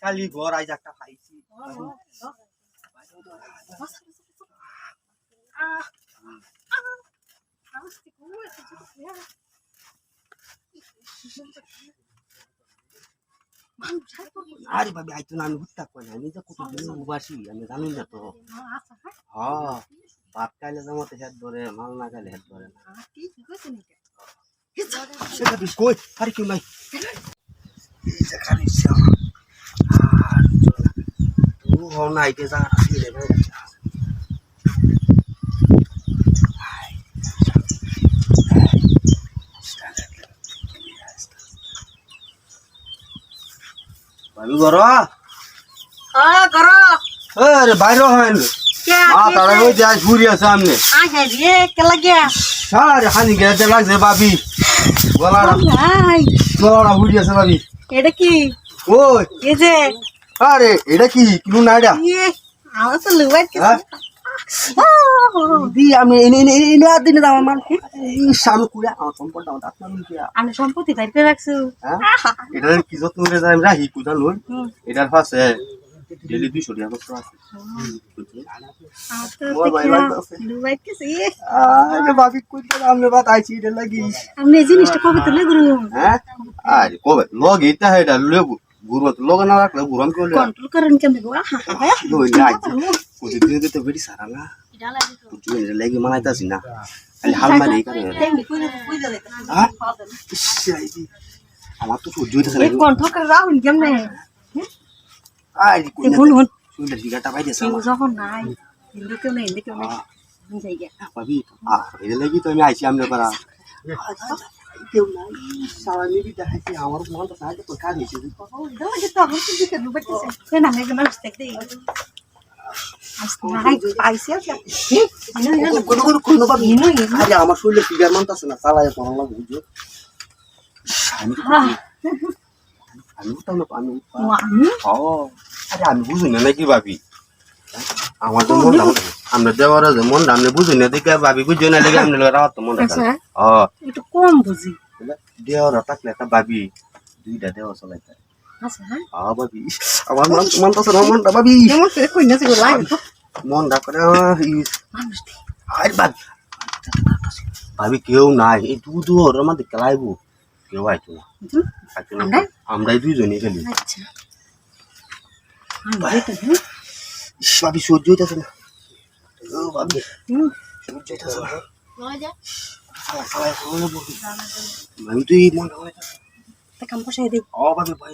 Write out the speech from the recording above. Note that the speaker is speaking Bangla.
খালি ঘর আইজ একটা খাইছি আরে ভাবি আইতো না আমি হুট্টা কই না আমি তো কত দিন উবাসি আমি জানি না তো হ্যাঁ ভাত খাইলে জমাতে হেড ধরে মাল না খাইলে হেড ধরে না সেটা বিষ কই আরে কেউ নাই এটা খালি তু হও না আইতে যা রে ভাই ভাবি গরো করো আরে বাইরে হয় না তারা ওই যে আজ ঘুরি আছে সামনে রে কে লাগিয়া আরে হানি গেছে লাগছে ভাবি গলাটা ঘুরি আছে ভাবি এটা কি ওই এই যে আরে এটা কি কিনু না এটা আমার তো লুবাই দি আমি এনে এনে এনে আর দিনে দাও আমার সামনে কুড়া আমার সম্পর্কটা আমার আপনার মিলিয়া আমি সম্পত্তি বাইরে রাখছো এটা কি যত্ন করে যাই রাহি কুদা লই এটার পাশে ডেলি 200 টাকা কষ্ট আছে লুবাই কেছে আরে ভাবি কইতে আমনে বাত আইছি এটা লাগি আমি এই জিনিসটা কবে তো লেগুরু হ্যাঁ আরে কবে লগ এটা এটা লেবু গুরু লগ না রাখলে গুরাম কইলে কন্ট্রোল করেন কেমনে গো লই না কোদি দিনে দিতে বেরি সারা না তুই এটা লাগি মানাইতাছি না খালি হাল মারি করে হ্যাঁ আমার তো সহ্য হইতাছে না কন্ট্রোল করে রাখুন কেমনে আরে কোন হুন হুন শুনলে সিগারেটটা বাইরেছে কেউ যখন নাই হিন্দু কেউ নেই হিন্দু কেউ নেই যাই গে ভাবি এটা লাগি তো আমি আইছি আমনে পারা কেউ নাই সারা নিবি দেখাইছি আমার মনটা সাহায্য করে কাজ হয়েছে দাঁড়া তো আমার তো দিকে লুবাই কেছে কেন আমি একদম আসতে দেই নাই পাইছে কোন ভাবি আরে আমার শরীরে সিগারেট মানতাছে না চালায় কোন না বুঝো আমি তো না আমি আরে আমি বুঝি না নাকি ভাবি আমার তো মন আমরা দেওয়ার মন আমরা বুঝি না দেখে ভাবি বুঝি না লেগে আমরা রাত মন একটু কম বুঝি দেওয়ার থাকলে একটা ভাবি দুইটা দেওয়া চলাইতে আচ্ছা ভাবি আমার মন তো মনটা ভাবি এমন করে কই না যে লাগে তো মন ডাকরে মানুষ আরে ভাবি কেউ নাই এই দুধ ওর মধ্যে খেলাইবো কেউ আইতো না আমরাই দুইজনই খেলি আচ্ছা ভাবি সহ্য হইতেছে না ও ভাবি সহ্য হইতেছে না আমি তুই মন তা কাম বসাই দেই ভাবি ভাই